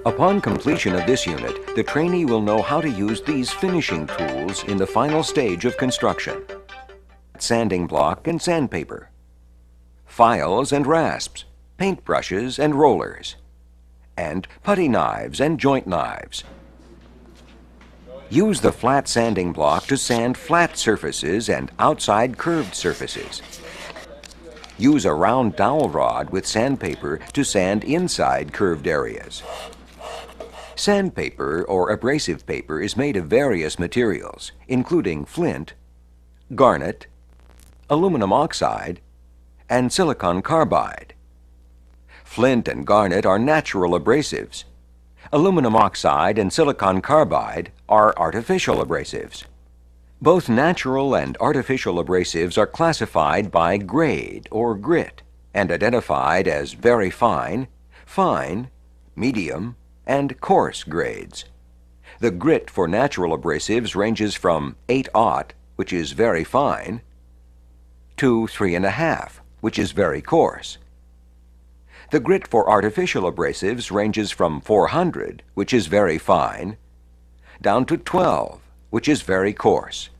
Upon completion of this unit, the trainee will know how to use these finishing tools in the final stage of construction. Sanding block and sandpaper, files and rasps, paintbrushes and rollers, and putty knives and joint knives. Use the flat sanding block to sand flat surfaces and outside curved surfaces. Use a round dowel rod with sandpaper to sand inside curved areas. Sandpaper or abrasive paper is made of various materials, including flint, garnet, aluminum oxide, and silicon carbide. Flint and garnet are natural abrasives. Aluminum oxide and silicon carbide are artificial abrasives. Both natural and artificial abrasives are classified by grade or grit and identified as very fine, fine, medium, and coarse grades. The grit for natural abrasives ranges from 8/0, which is very fine, to 3.5, which is very coarse. The grit for artificial abrasives ranges from 400, which is very fine, down to 12, which is very coarse.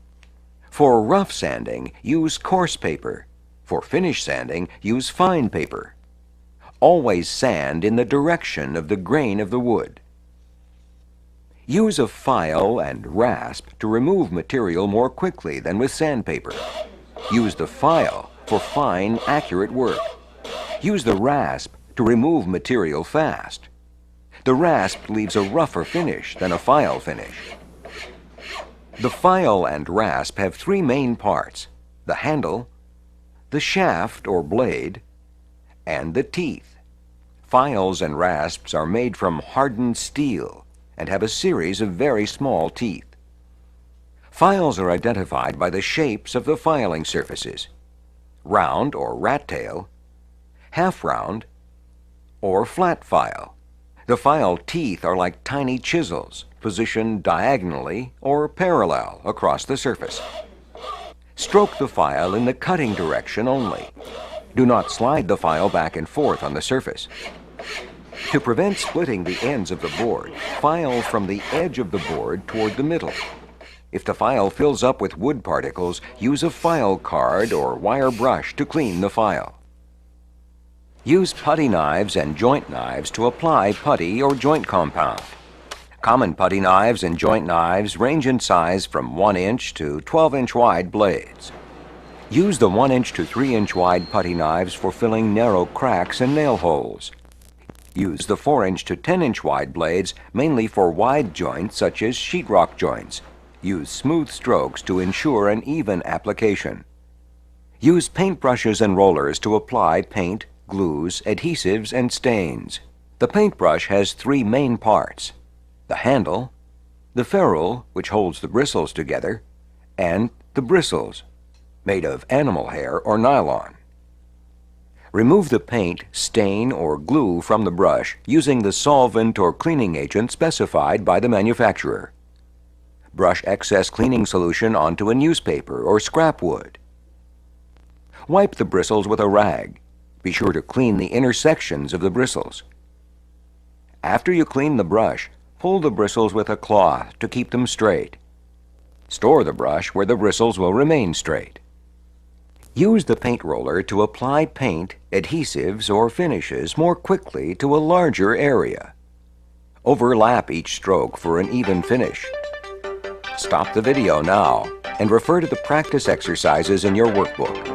For rough sanding, use coarse paper. For finish sanding, use fine paper. Always sand in the direction of the grain of the wood. Use a file and rasp to remove material more quickly than with sandpaper. Use the file for fine, accurate work. Use the rasp to remove material fast. The rasp leaves a rougher finish than a file finish. The file and rasp have three main parts: the handle, the shaft or blade, and the teeth. Files and rasps are made from hardened steel and have a series of very small teeth. Files are identified by the shapes of the filing surfaces: round or rat tail, half round, or flat file. The file teeth are like tiny chisels, positioned diagonally or parallel across the surface. Stroke the file in the cutting direction only. Do not slide the file back and forth on the surface. To prevent splitting the ends of the board, file from the edge of the board toward the middle. If the file fills up with wood particles, use a file card or wire brush to clean the file. Use putty knives and joint knives to apply putty or joint compound. Common putty knives and joint knives range in size from 1-inch to 12-inch wide blades. Use the 1-inch to 3-inch wide putty knives for filling narrow cracks and nail holes. Use the 4-inch to 10-inch wide blades mainly for wide joints such as sheetrock joints. Use smooth strokes to ensure an even application. Use paintbrushes and rollers to apply paint, glues, adhesives, and stains. The paintbrush has three main parts: the handle, the ferrule, which holds the bristles together, and the bristles, made of animal hair or nylon. Remove the paint, stain, or glue from the brush using the solvent or cleaning agent specified by the manufacturer. Brush excess cleaning solution onto a newspaper or scrap wood. Wipe the bristles with a rag. Be sure to clean the intersections of the bristles. After you clean the brush, pull the bristles with a cloth to keep them straight. Store the brush where the bristles will remain straight. Use the paint roller to apply paint, adhesives, or finishes more quickly to a larger area. Overlap each stroke for an even finish. Stop the video now and refer to the practice exercises in your workbook.